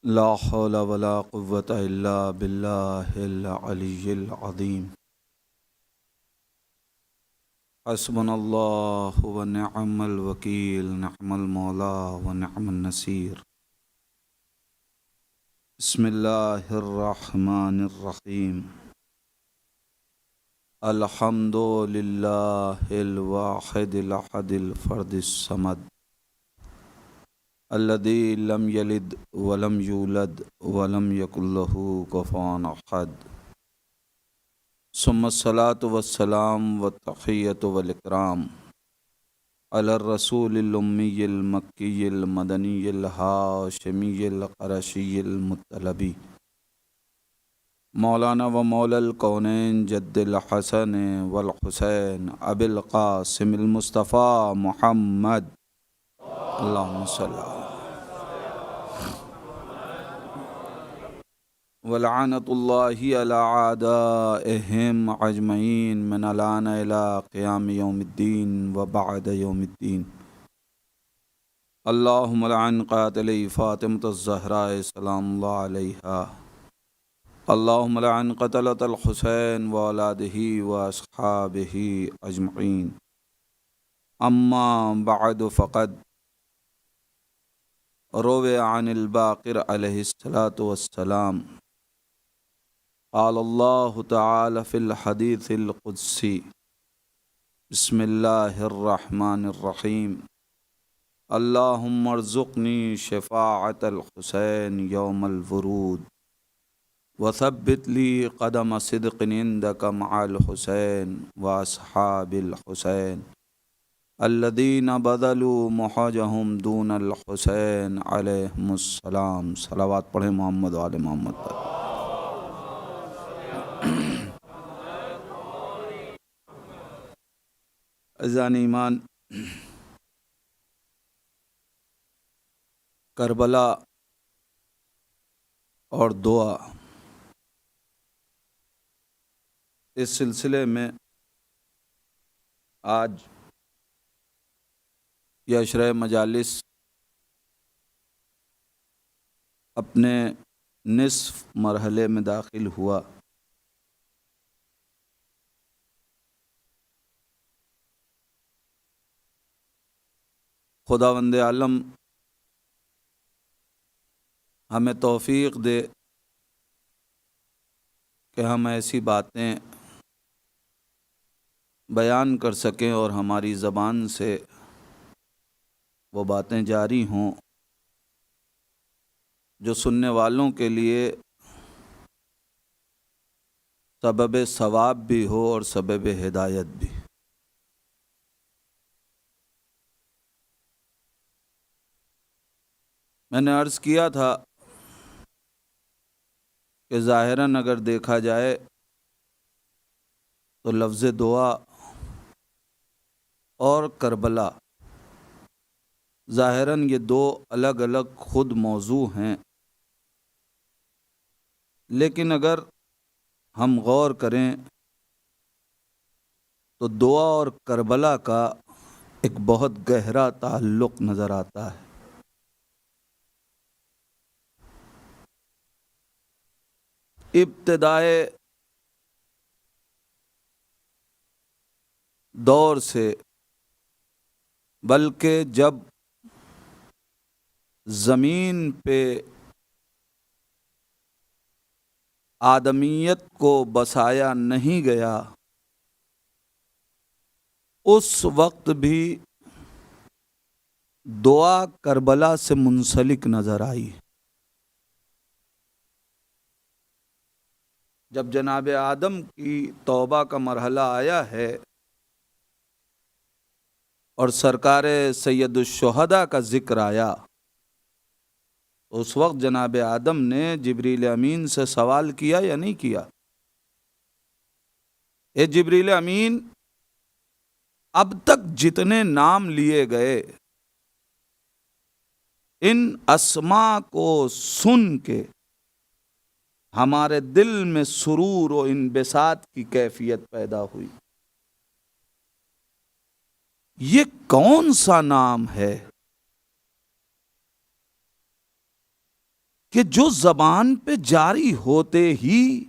لا حول ولا قوة إلا بالله العلي العظيم. حسبنا الله ونعم الوكيل، نعم المولى ونعم النصير. بسم الله الرحمن الرحيم. الحمد لله الواحد الأحد الفرد الصمد الذي لم يلد ولم يولد ولم يكن له كفوا أحد. ثم الصلاة والسلام والتحية والإكرام على الرسول الأمي المكي المدني الهاشمي القرشي المطلبي مولانا ومولى الكونين جد الحسن والحسين أبي القاسم المصطفى محمد. اللهم صل على ولعنة الله على أعدائهم أجمعين من الآن إلى قيام يوم الدين وبعد يوم الدين. اللهم لعن قاتلي فاطمة الزهراء سلام الله عليها. اللهم لعن قتلة الحسين وأولاده وأصحابه أجمعين. أما بعد فقد روي عن الباقر عليه الصلاة والسلام قال الله تعالى في الحديث القدسي بسم الله الرحمن الرحيم اللهم ارزقني شفاعة الحسين يوم الورود وثبت لي قدم صدق عندك مع الحسين وأصحاب الحسين الذين بذلوا محاجهم دون الحسين عليهم السلام. صلوات پڑھیں محمد وآل محمد پر. عزیزان ایمان، کربلا اور دعا، اس سلسلے میں آج یہ عشرہ مجالس اپنے نصف مرحلے میں داخل ہوا. خداوند عالم ہمیں توفیق دے کہ ہم ایسی باتیں بیان کر سکیں اور ہماری زبان سے وہ باتیں جاری ہوں جو سننے والوں کے لیے سبب ثواب بھی ہو اور سبب ہدایت بھی. میں نے عرض کیا تھا کہ ظاہراً اگر دیکھا جائے تو لفظ دعا اور کربلا ظاہراً یہ دو الگ الگ خود موضوع ہیں، لیکن اگر ہم غور کریں تو دعا اور کربلا کا ایک بہت گہرا تعلق نظر آتا ہے. ابتدائے دور سے، بلکہ جب زمین پہ آدمیت کو بسایا نہیں گیا، اس وقت بھی دعا کربلا سے منسلک نظر آئی. جب جناب آدم کی توبہ کا مرحلہ آیا ہے اور سرکار سید الشہداء کا ذکر آیا، اس وقت جناب آدم نے جبریل امین سے سوال کیا یا نہیں کیا؟ اے جبریل امین، اب تک جتنے نام لیے گئے ان اسماء کو سن کے ہمارے دل میں سرور و انبساط کی کیفیت پیدا ہوئی. یہ کون سا نام ہے کہ جو زبان پہ جاری ہوتے ہی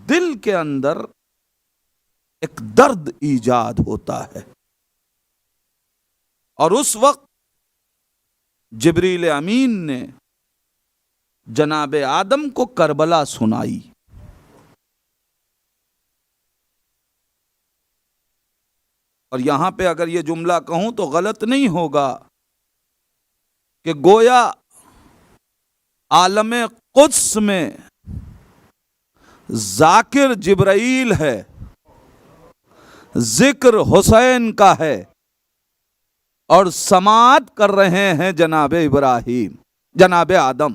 دل کے اندر ایک درد ایجاد ہوتا ہے، اور اس وقت جبریل امین نے جناب آدم کو کربلا سنائی. اور یہاں پہ اگر یہ جملہ کہوں تو غلط نہیں ہوگا کہ گویا عالم قدس میں ذاکر جبرائیل ہے، ذکر حسین کا ہے، اور سماعت کر رہے ہیں جناب ابراہیم، جناب آدم.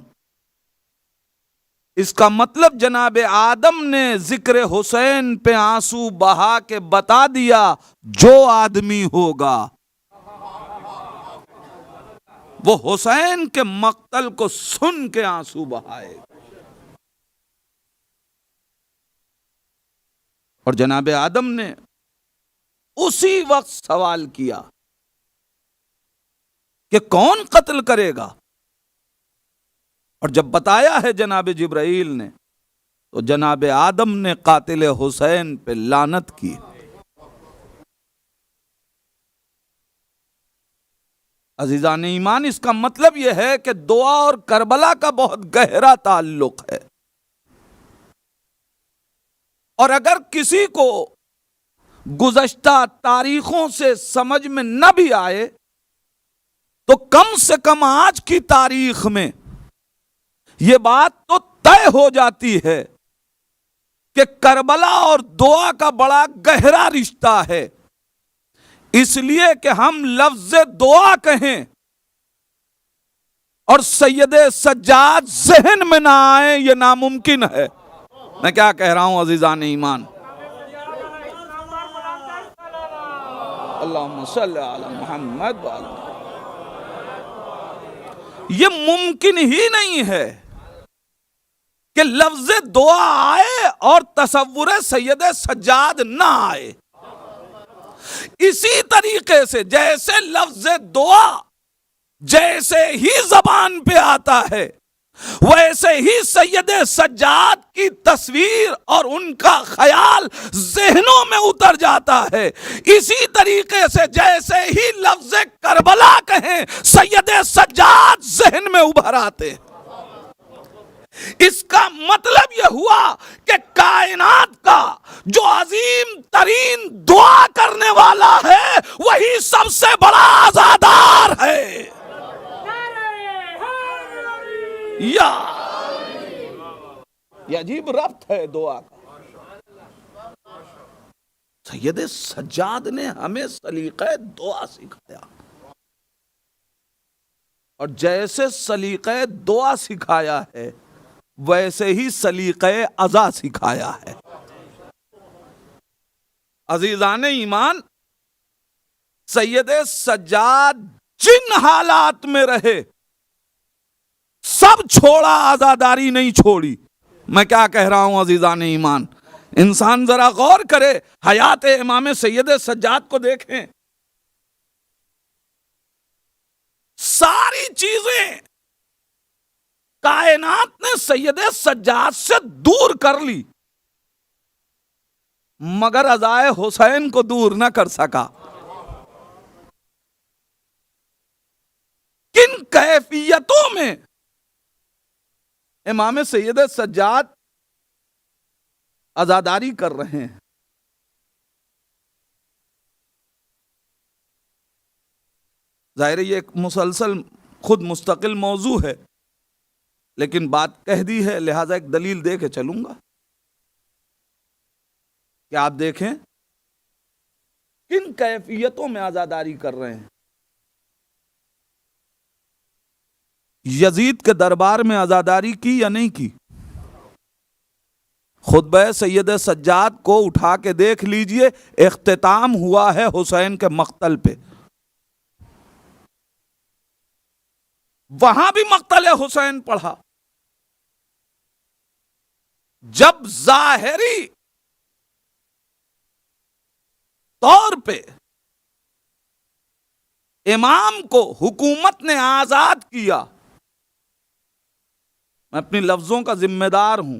اس کا مطلب جناب آدم نے ذکر حسین پہ آنسو بہا کے بتا دیا جو آدمی ہوگا وہ حسین کے مقتل کو سن کے آنسو بہائے. اور جناب آدم نے اسی وقت سوال کیا کہ کون قتل کرے گا، اور جب بتایا ہے جناب جبرائیل نے تو جناب آدم نے قاتل حسین پہ لعنت کی. عزیزان ایمان، اس کا مطلب یہ ہے کہ دعا اور کربلا کا بہت گہرا تعلق ہے، اور اگر کسی کو گزشتہ تاریخوں سے سمجھ میں نہ بھی آئے تو کم سے کم آج کی تاریخ میں یہ بات تو طے ہو جاتی ہے کہ کربلا اور دعا کا بڑا گہرا رشتہ ہے. اس لیے کہ ہم لفظ دعا کہیں اور سید سجاد ذہن میں نہ آئے یہ ناممکن ہے. میں کیا کہہ رہا ہوں عزیزان ایمان؟ اللہم صلی علی محمد وعلی. یہ ممکن ہی نہیں ہے کہ لفظ دعا آئے اور تصور سید سجاد نہ آئے. اسی طریقے سے جیسے لفظ دعا جیسے ہی زبان پہ آتا ہے ویسے ہی سید سجاد کی تصویر اور ان کا خیال ذہنوں میں اتر جاتا ہے. اسی طریقے سے جیسے ہی لفظ کربلا کہیں سید سجاد ذہن میں ابھر آتے. اس کا مطلب یہ ہوا کہ کائنات کا جو عظیم ترین دعا کرنے والا ہے وہی سب سے بڑا عزادار ہے. یہ عجیب ربط ہے دعا کا. سید سجاد نے ہمیں سلیقہ دعا سکھایا، اور جیسے سلیقہ دعا سکھایا ہے ویسے ہی سلیقہ عزا سکھایا ہے. عزیزان ایمان، سید سجاد جن حالات میں رہے سب چھوڑا، عزاداری نہیں چھوڑی. میں کیا کہہ رہا ہوں عزیزان ایمان؟ انسان ذرا غور کرے، حیات امام سید سجاد کو دیکھیں. ساری چیزیں کائنات نے سید سجاد سے دور کر لی مگر عزائے حسین کو دور نہ کر سکا. کن کیفیتوں میں امام سید سجاد عزاداری کر رہے ہیں. ظاہر یہ ایک مسلسل خود مستقل موضوع ہے، لیکن بات کہہ دی ہے لہذا ایک دلیل دے کے چلوں گا کہ آپ دیکھیں کن کیفیتوں میں عزاداری کر رہے ہیں. یزید کے دربار میں عزاداری کی یا نہیں کی؟ خطبہ سید سجاد کو اٹھا کے دیکھ لیجئے، اختتام ہوا ہے حسین کے مقتل پہ. وہاں بھی مقتل حسین پڑھا. جب ظاہری طور پہ امام کو حکومت نے آزاد کیا میں اپنی لفظوں کا ذمہ دار ہوں.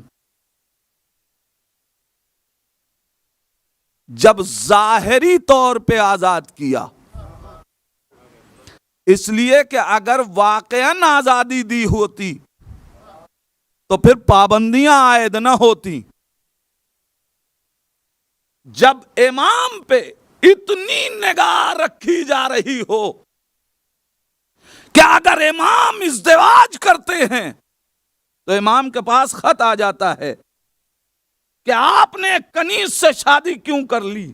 جب ظاہری طور پہ آزاد کیا، اس لیے کہ اگر واقعاً آزادی دی ہوتی تو پھر پابندیاں عائد نہ ہوتی. جب امام پہ اتنی نگاہ رکھی جا رہی ہو کہ اگر امام ازدواج کرتے ہیں تو امام کے پاس خط آ جاتا ہے کہ آپ نے کنیز سے شادی کیوں کر لی،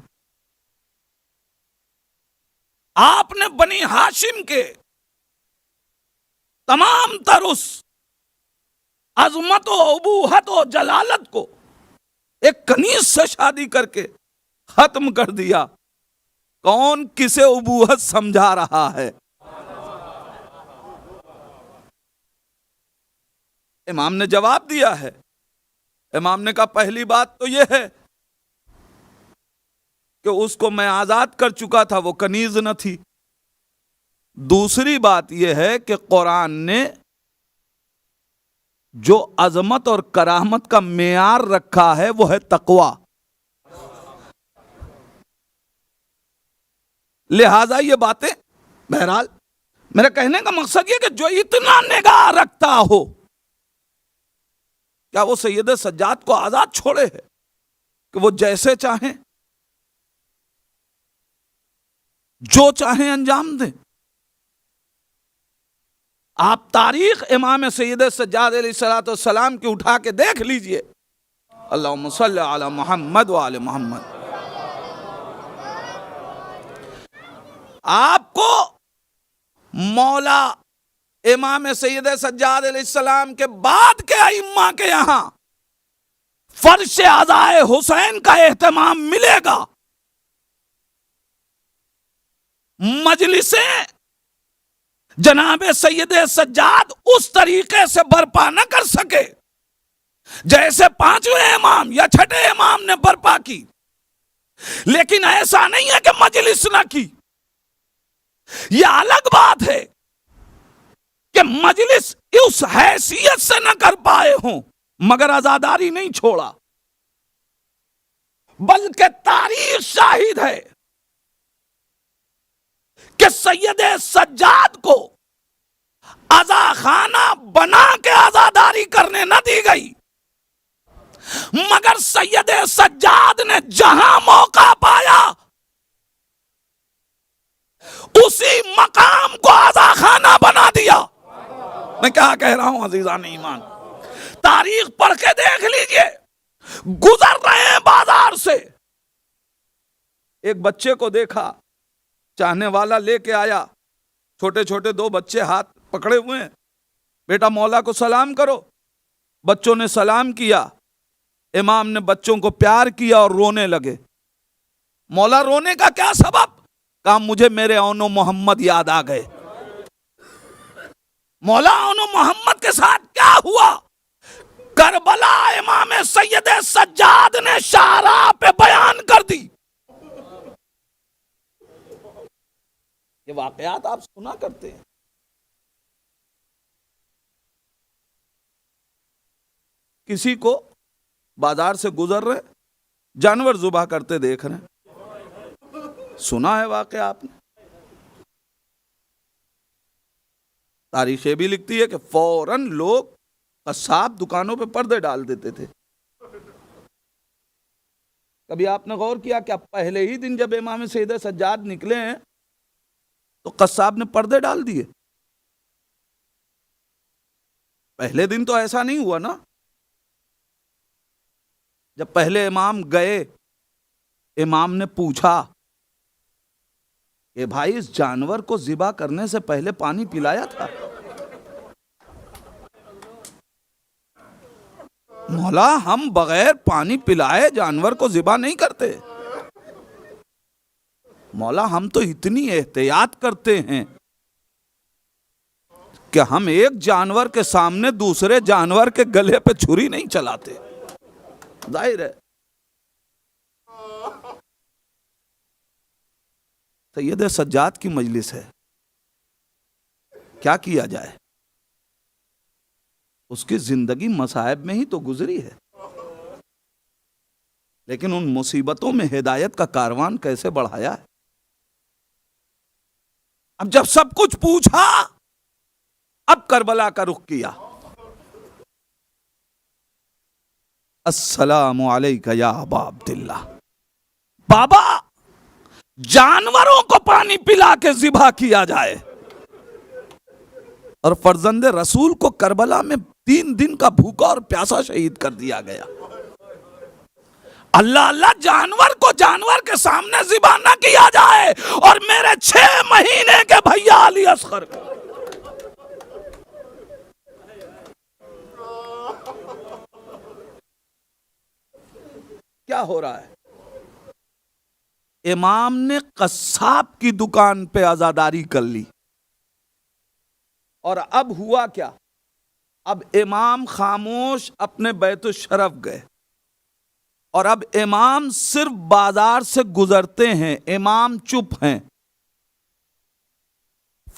آپ نے بنی ہاشم کے تمام تر اس عظمت و ابوہت و جلالت کو ایک کنیز سے شادی کر کے ختم کر دیا. کون کسے ابوہت سمجھا رہا ہے؟ امام نے جواب دیا ہے. امام نے کہا پہلی بات تو یہ ہے کہ اس کو میں آزاد کر چکا تھا، وہ کنیز نہ تھی. دوسری بات یہ ہے کہ قرآن نے جو عظمت اور کرامت کا معیار رکھا ہے وہ ہے تقوی. لہذا یہ باتیں، بہرحال میرا کہنے کا مقصد یہ کہ جو اتنا نگاہ رکھتا ہو، کیا وہ سید سجاد کو آزاد چھوڑے ہے کہ وہ جیسے چاہیں جو چاہیں انجام دیں؟ آپ تاریخ امام سید سجاد علیہ الصلوۃ والسلام کی اٹھا کے دیکھ لیجئے. اللہم صلی علی محمد وآل محمد. آپ کو مولا امام سید سجاد علیہ السلام کے بعد کے ائمہ کے یہاں فرش عزائے حسین کا اہتمام ملے گا. مجلسیں جناب سید سجاد اس طریقے سے برپا نہ کر سکے جیسے پانچویں امام یا چھٹے امام نے برپا کی. لیکن ایسا نہیں ہے کہ مجلس نہ کی. یہ الگ بات ہے کہ مجلس اس حیثیت سے نہ کر پائے ہوں مگر عزاداری نہیں چھوڑا، بلکہ تاریخ شاہد ہے کہ سید سجاد کو عزا خانہ بنا کے عزاداری کرنے نہ دی گئی، مگر سید سجاد نے جہاں موقع پایا اسی مقام کو عزا خانہ بنا دیا. میں کیا کہہ رہا ہوں عزیزان ایمان؟ تاریخ پڑھ کے دیکھ لیجئے. گزر رہے ہیں بازار سے، ایک بچے کو دیکھا، چاہنے والا لے کے آیا، چھوٹے چھوٹے دو بچے ہاتھ پکڑے ہوئے ہیں، بیٹا مولا کو سلام کرو. بچوں نے سلام کیا، امام نے بچوں کو پیار کیا اور رونے لگے. مولا رونے کا کیا سبب؟ کہا مجھے میرے اون و محمد یاد آ گئے. مولا اون و محمد کے ساتھ کیا ہوا؟ کربلا امام سید سجاد نے شاہراہ پہ بیان کر دی. یہ واقعات آپ سنا کرتے ہیں. کسی کو بازار سے گزر رہے جانور ذبح کرتے دیکھ رہے ہیں، سنا ہے واقعہ آپ نے. تاریخ یہ بھی لکھتی ہے کہ فوراً لوگ قصاب دکانوں پہ پردے ڈال دیتے تھے. کبھی آپ نے غور کیا کہ اب پہلے ہی دن جب امام سید سجاد نکلے ہیں تو قصاب نے پردے ڈال دیے؟ پہلے دن تو ایسا نہیں ہوا نا. جب پہلے امام گئے، امام نے پوچھا کہ بھائی اس جانور کو ذبح کرنے سے پہلے پانی پلایا تھا؟ مولا ہم بغیر پانی پلائے جانور کو ذبح نہیں کرتے. مولا ہم تو اتنی احتیاط کرتے ہیں کہ ہم ایک جانور کے سامنے دوسرے جانور کے گلے پہ چھری نہیں چلاتے. ظاہر ہے سید سجاد کی مجلس ہے، کیا کیا جائے؟ اس کی زندگی مصائب میں ہی تو گزری ہے، لیکن ان مصیبتوں میں ہدایت کا کاروان کیسے بڑھایا ہے۔ اب جب سب کچھ پوچھا، اب کربلا کا رخ کیا۔ السلام علیکہ یا ابا عبداللہ، بابا جانوروں کو پانی پلا کے ذبح کیا جائے اور فرزند رسول کو کربلا میں 3 دن کا بھوکا اور پیاسا شہید کر دیا گیا۔ اللہ اللہ، جانور کو جانور کے سامنے ذبح نہ کیا جائے اور میرے 6 مہینے کے بھیا علی اصغر کو۔ کیا ہو رہا ہے؟ امام نے قصاب کی دکان پہ عزاداری کر لی، اور اب ہوا کیا؟ اب امام خاموش اپنے بیت الشرف گئے، اور اب امام صرف بازار سے گزرتے ہیں، امام چپ ہیں۔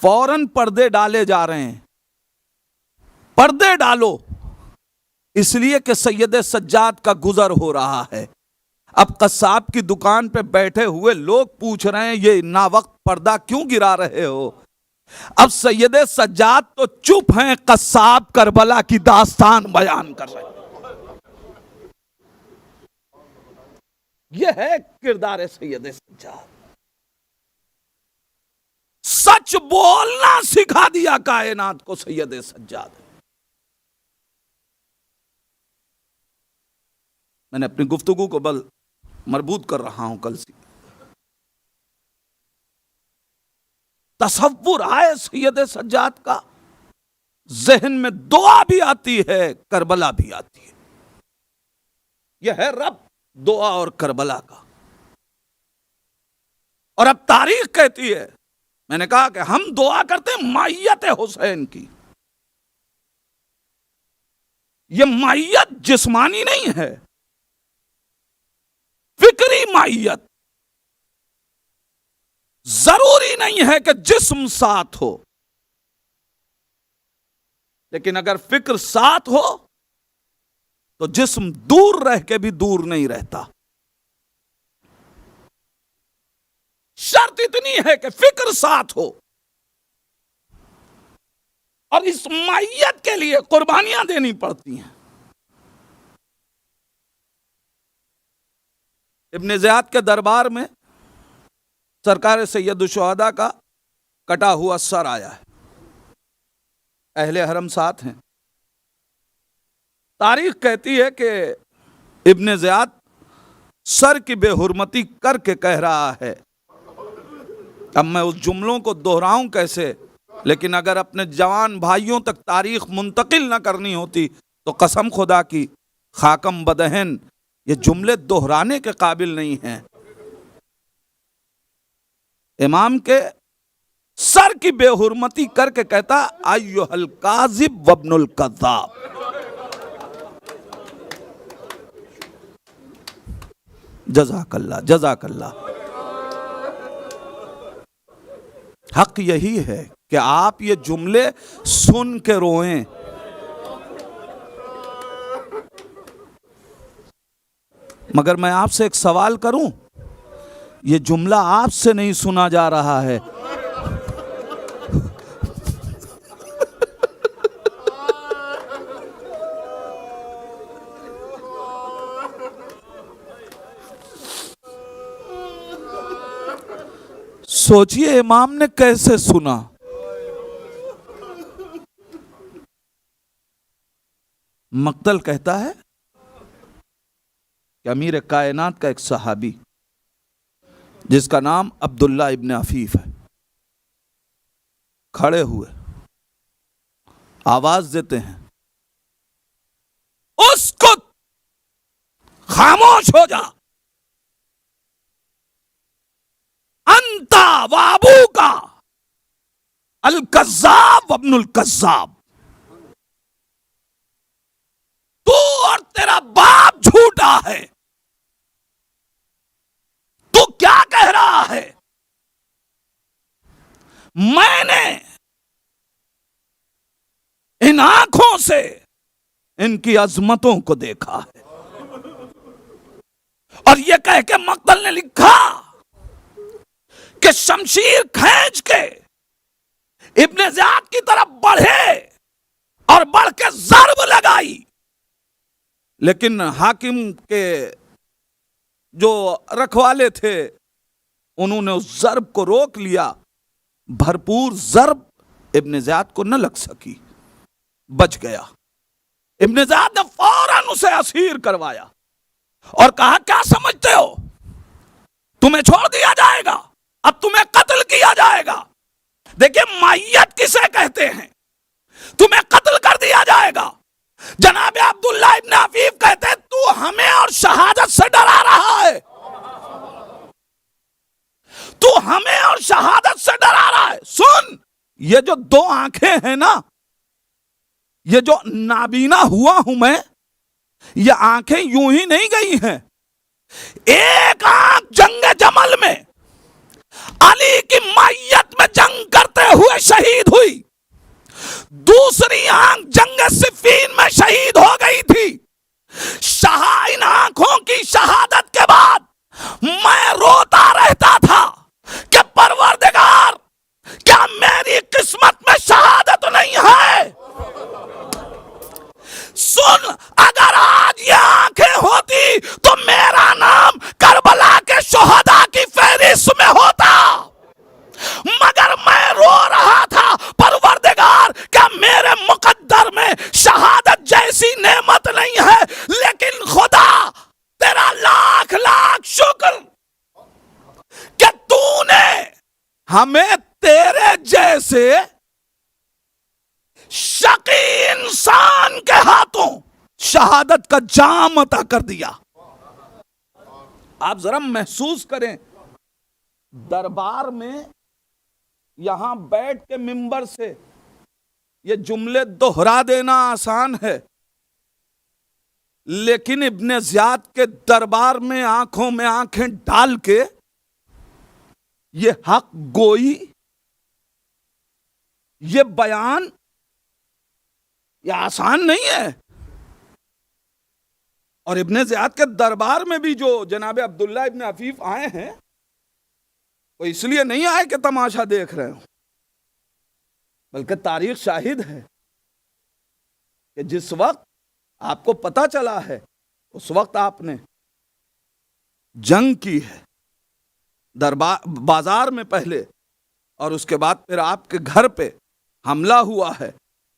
فوراً پردے ڈالے جا رہے ہیں، پردے ڈالو، اس لیے کہ سید سجاد کا گزر ہو رہا ہے۔ اب قصاب کی دکان پہ بیٹھے ہوئے لوگ پوچھ رہے ہیں یہ ناوقت پردہ کیوں گرا رہے ہو؟ اب سید سجاد تو چپ ہیں، قصاب کربلا کی داستان بیان کر رہے ہیں۔ یہ ہے کردار سید سجاد، سچ بولنا سکھا دیا کائنات کو سید سجاد۔ میں نے اپنی گفتگو کو بل مربوط کر رہا ہوں کل سے۔ تصور آئے سید سجاد کا، ذہن میں دعا بھی آتی ہے، کربلا بھی آتی ہے۔ یہ ہے رب دعا اور کربلا کا۔ اور اب تاریخ کہتی ہے، میں نے کہا کہ ہم دعا کرتے ہیں مائیت حسین کی۔ یہ مائیت جسمانی نہیں ہے، فکری مائیت۔ ضروری نہیں ہے کہ جسم ساتھ ہو، لیکن اگر فکر ساتھ ہو تو جسم دور رہ کے بھی دور نہیں رہتا۔ شرط اتنی ہے کہ فکر ساتھ ہو، اور اس مائیت کے لیے قربانیاں دینی پڑتی ہیں۔ ابن زیاد کے دربار میں سرکار سید الشہداء کا کٹا ہوا سر آیا ہے، اہل حرم ساتھ ہیں۔ تاریخ کہتی ہے کہ ابن زیاد سر کی بے حرمتی کر کے کہہ رہا ہے، اب میں اس جملوں کو دہراؤں کیسے، لیکن اگر اپنے جوان بھائیوں تک تاریخ منتقل نہ کرنی ہوتی تو قسم خدا کی خاکم بدہن یہ جملے دہرانے کے قابل نہیں ہیں۔ امام کے سر کی بے حرمتی کر کے کہتا ایھا الکاذب وابن الکذاب۔ جزاک اللہ، جزاک اللہ۔ حق یہی ہے کہ آپ یہ جملے سن کے روئیں۔ مگر میں آپ سے ایک سوال کروں، یہ جملہ آپ سے نہیں سنا جا رہا ہے، سوچئے امام نے کیسے سنا۔ مقتل کہتا ہے کہ امیر کائنات کا ایک صحابی جس کا نام عبداللہ ابن عفیف ہے، کھڑے ہوئے آواز دیتے ہیں، اسکت، خاموش ہو جا، انتا وابو کا الکذاب وابن الکذاب، تو اور تیرا باپ جھوٹا ہے۔ تو کیا کہہ رہا ہے؟ میں نے ان آنکھوں سے ان کی عظمتوں کو دیکھا ہے۔ اور یہ کہہ کے مقتل نے لکھا کہ شمشیر کھینچ کے ابن زیاد کی طرف بڑھے اور بڑھ کے ضرب لگائی، لیکن حاکم کے جو رکھوالے تھے انہوں نے اس ضرب کو روک لیا، بھرپور ضرب ابن زیاد کو نہ لگ سکی، بچ گیا۔ ابن زیاد نے فوراً اسے اسیر کروایا اور کہا کیا سمجھتے ہو تمہیں چھوڑ دیا جائے گا، اب تمہیں قتل کیا جائے گا؟ دیکھیں مائیت کسے کہتے ہیں، تمہیں قتل کر دیا جائے گا۔ جناب عبداللہ ابن عفیف کہتے ہیں تو ہمیں اور شہادت سے ڈرا رہا ہے، تو ہمیں اور شہادت سے ڈرا رہا ہے۔ سن، یہ جو دو آنکھیں ہیں نا، یہ جو نابینا ہوا ہوں میں، یہ آنکھیں یوں ہی نہیں گئی ہیں۔ ایک آنکھ جنگ جمل میں علی کی مائیت میں جنگ کرتے ہوئے شہید ہوئی، دوسری آنکھ جنگ صفین میں شہید ہو گئی تھی۔ ان آنکھوں کی شہادت کے بعد میں روتا رہتا تھا کہ پروردگار کیا میری قسمت میں شہادت نہیں ہے؟ سن، اگر آج یہ آنکھیں ہوتی تو میرا نام کربلا کے شہداء کی فہرست میں ہوتا، مگر میں رو رہا تھا پروردگار کیا میرے مقدر میں شہادت جیسی نعمت نہیں ہے؟ لیکن خدا تیرا لاکھ لاکھ شکر کہ تو نے ہمیں تیرے جیسے شقی انسان کے ہاتھوں شہادت کا جام عطا کر دیا۔ آپ ذرا محسوس کریں، دربار میں یہاں بیٹھ کے منبر سے یہ جملے دوہرا دینا آسان ہے، لیکن ابن زیاد کے دربار میں آنکھوں میں آنکھیں ڈال کے یہ حق گوئی، یہ بیان، یہ آسان نہیں ہے۔ اور ابن زیاد کے دربار میں بھی جو جناب عبداللہ ابن عفیف آئے ہیں وہ اس لیے نہیں آئے کہ تماشا دیکھ رہے ہوں، بلکہ تاریخ شاہد ہے کہ جس وقت آپ کو پتا چلا ہے اس وقت آپ نے جنگ کی ہے، دربار بازار میں پہلے، اور اس کے بعد پھر آپ کے گھر پہ حملہ ہوا ہے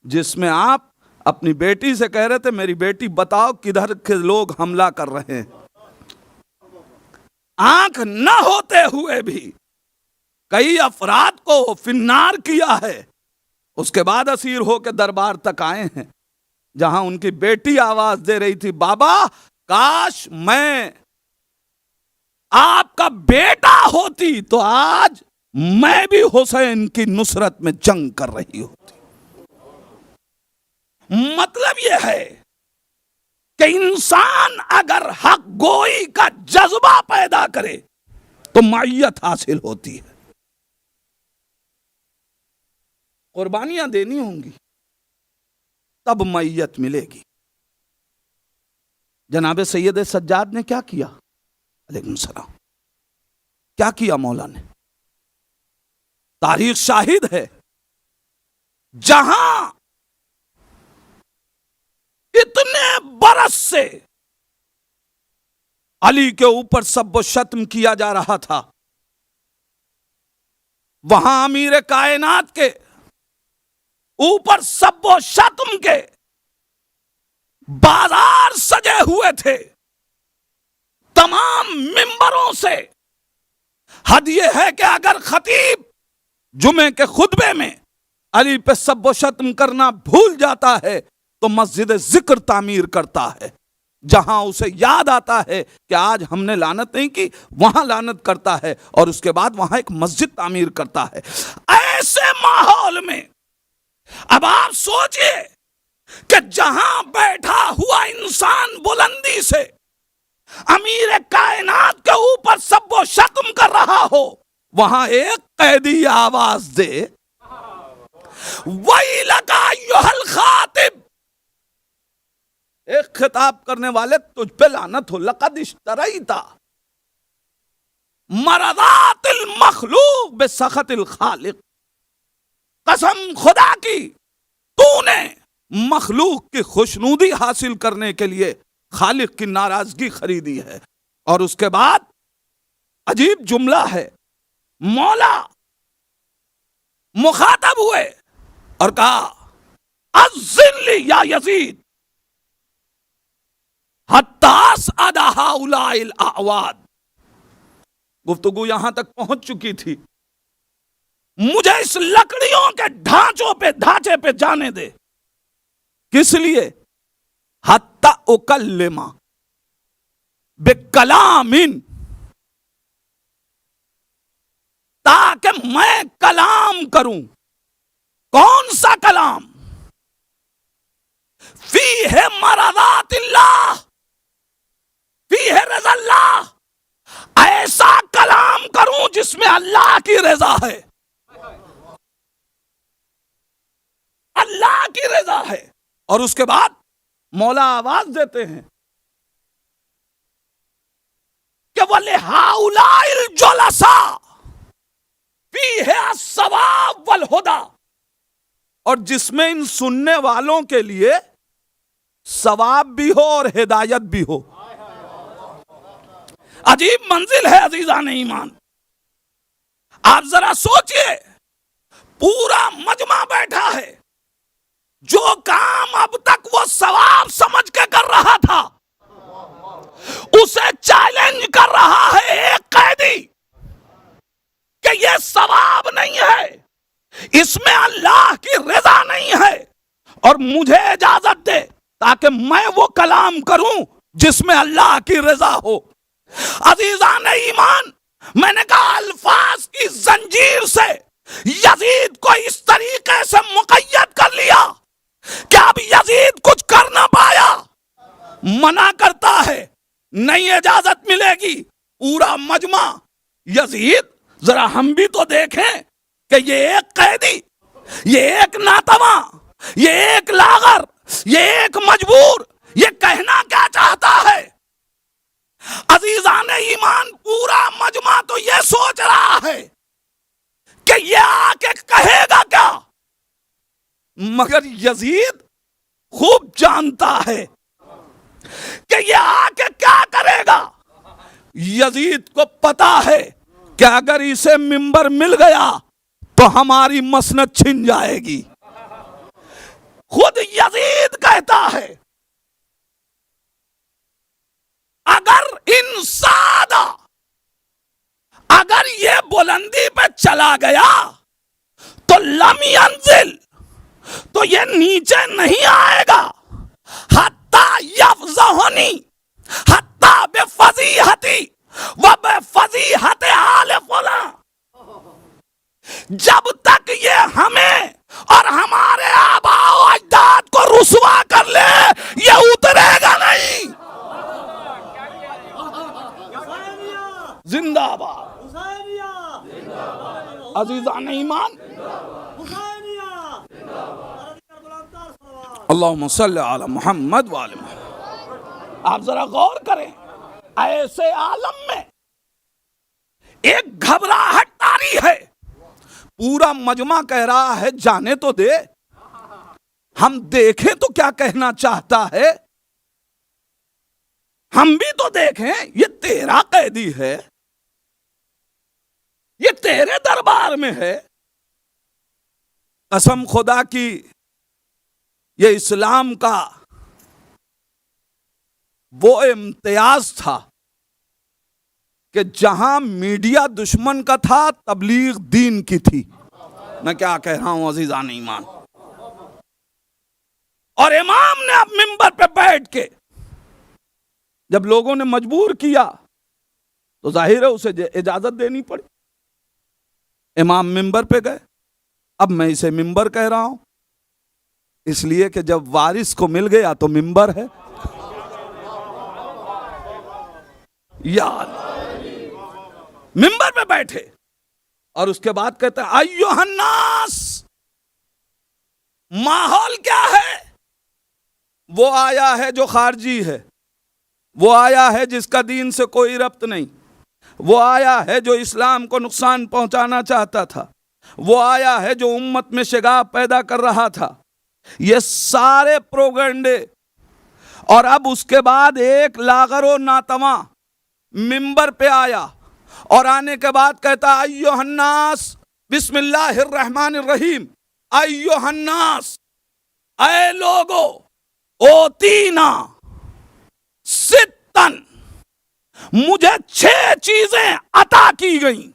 جس میں آپ اپنی بیٹی سے کہہ رہے تھے میری بیٹی بتاؤ کدھر کے لوگ حملہ کر رہے ہیں۔ آنکھ نہ ہوتے ہوئے بھی کئی افراد کو فنار کیا ہے، اس کے بعد اسیر ہو کے دربار تک آئے ہیں جہاں ان کی بیٹی آواز دے رہی تھی بابا کاش میں آپ کا بیٹا ہوتی تو آج میں بھی حسین کی نصرت میں جنگ کر رہی ہوتی۔ مطلب یہ ہے کہ انسان اگر حق گوئی کا جذبہ پیدا کرے تو معیت حاصل ہوتی ہے۔ قربانیاں دینی ہوں گی تب معیت ملے گی۔ جناب سید سجاد نے کیا کیا؟ علیکم السلام۔ کیا کیا مولا نے؟ تاریخ شاہد ہے، جہاں اتنے برس سے علی کے اوپر سب و شتم کیا جا رہا تھا، وہاں امیر کائنات کے اوپر سب و شتم کے بازار سجے ہوئے تھے، تمام منبروں سے حد یہ ہے کہ اگر خطیب جمعے کے خطبے میں علی پہ سب و شتم کرنا بھول جاتا ہے تو مسجد ذکر تعمیر کرتا ہے، جہاں اسے یاد آتا ہے کہ آج ہم نے لعنت نہیں کی، وہاں لعنت کرتا ہے، اور اس کے بعد وہاں ایک مسجد تعمیر کرتا ہے۔ ایسے ماحول میں اب آپ سوچئے کہ جہاں بیٹھا ہوا انسان بلندی سے امیر کائنات کے اوپر سب و شتم کر رہا ہو، وہاں ایک قیدی آواز دے وَيْلَكَ أَيُّهَا الْخَاطِبُ ایک خطاب کرنے والے تجھ پہ لعنت ہو، لقد اشتریت مرضات المخلوق بسخط الخالق، قسم خدا کی تو نے مخلوق کی خوشنودی حاصل کرنے کے لیے خالق کی ناراضگی خریدی ہے۔ اور اس کے بعد عجیب جملہ ہے، مولا مخاطب ہوئے اور کہا اذن لی یا یزید حتی اسعد ہؤلاء الاعواد۔ گفتگو یہاں تک پہنچ چکی تھی، مجھے اس لکڑیوں کے ڈھانچے پہ جانے دے۔ کس لیے؟ حتی اکلم بکلام، تاکہ میں کلام کروں۔ کون سا کلام؟ فیہ مرضات اللہ، فیہ رضا اللہ، ایسا کلام کروں جس میں اللہ کی رضا ہے، اللہ کی رضا ہے۔ اور اس کے بعد مولا آواز دیتے ہیں کہ وَلِهَؤُلَاءِ الْجُلَسَاءِ فِيهِ الصَّوَابُ وَالْهُدَى، اور جس میں ان سننے والوں کے لیے ثواب بھی ہو اور ہدایت بھی ہو۔ عجیب منزل ہے عزیزان ایمان۔ آپ ذرا سوچئے، پورا مجمع بیٹھا ہے، جو کام اب تک وہ ثواب سمجھ کے کر رہا تھا اسے چیلنج کر رہا ہے ایک قیدی کہ یہ ثواب نہیں ہے، اس میں اللہ کی رضا نہیں ہے، اور مجھے اجازت دے تاکہ میں وہ کلام کروں جس میں اللہ کی رضا ہو۔ عزیزان ایمان، میں نے کہا الفاظ کی زنجیر سے یزید کو اس طریقے سے مقید کر لیا کہ اب یزید کچھ کر نہ پایا، منع کرتا ہے نہیں اجازت ملے گی۔ پورا مجمع، یزید ذرا ہم بھی تو دیکھیں کہ یہ ایک قیدی، یہ ایک ناتواں، یہ ایک لاغر، یہ ایک مجبور، یہ کہنا کیا چاہتا ہے؟ عزیزان ایمان، پورا مجمع تو یہ سوچ رہا ہے کہ یہ آ کے کہے گا کیا، مگر یزید خوب جانتا ہے کہ یہ آ کے کیا کرے گا۔ یزید کو پتا ہے کہ اگر اسے منبر مل گیا تو ہماری مسند چھن جائے گی۔ خود یزید کہتا ہے اگر انسادہ، اگر یہ بلندی پہ چلا گیا تو لم ینزل، تو یہ نیچے نہیں آئے گا، حتی یفضحنی، حتی بفضیحتی و بفضیحت آل فلاں، جب تک یہ ہمیں اور ہمارے آباء و اجداد کو رسوا کر لے یہ اترے گا نہیں۔ زندہ باد عزیزان ایمان، اللہم صلی علی محمد وآل محمد۔ آپ ذرا غور کریں، ایسے عالم میں ایک گھبراہٹ طاری ہے، پورا مجمع کہہ رہا ہے جانے تو دے، ہم دیکھیں تو کیا کہنا چاہتا ہے، ہم بھی تو دیکھیں، یہ تیرا قیدی ہے، یہ تیرے دربار میں ہے۔ قسم خدا کی یہ اسلام کا وہ امتیاز تھا کہ جہاں میڈیا دشمن کا تھا تبلیغ دین کی تھی۔ میں کیا کہہ رہا ہوں عزیزان ایمان؟ اور امام نے اب منبر پہ بیٹھ کے جب لوگوں نے مجبور کیا تو ظاہر ہے اسے اجازت دینی پڑی۔ امام منبر پہ گئے، اب میں اسے منبر کہہ رہا ہوں اس لیے کہ جب وارث کو مل گیا تو منبر ہے۔ یا منبر پہ بیٹھے اور اس کے بعد کہتے ہیں ایھا الناس، ماحول کیا ہے؟ وہ آیا ہے جو خارجی ہے، وہ آیا ہے جس کا دین سے کوئی ربط نہیں، وہ آیا ہے جو اسلام کو نقصان پہنچانا چاہتا تھا، وہ آیا ہے جو امت میں شگاف پیدا کر رہا تھا۔ یہ سارے پروگنڈے، اور اب اس کے بعد ایک لاغر و ناتواں منبر پہ آیا اور آنے کے بعد کہتا ایھا الناس بسم اللہ الرحمن الرحیم، ایھا الناس، اے لوگو، اوتینا ستن، مجھے 6 چیزیں عطا کی گئیں،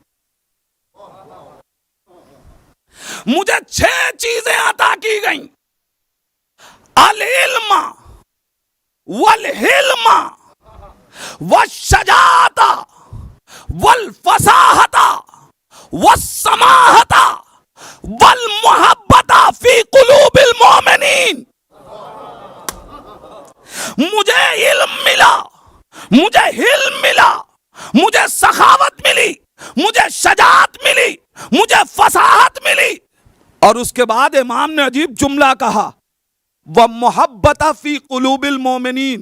مجھے 6 چیزیں عطا کی گئیں، العلم والحلم والشجاعت والفصاحت والسماحت والمحبت فی قلوب المؤمنین۔ مجھے علم ملا، مجھے حلم ملا، مجھے سخاوت ملی، مجھے شجاعت ملی، مجھے فصاحت ملی، اور اس کے بعد امام نے عجیب جملہ کہا، وَمُحَبَّتَ فِي قُلُوبِ الْمُؤْمِنِينَ،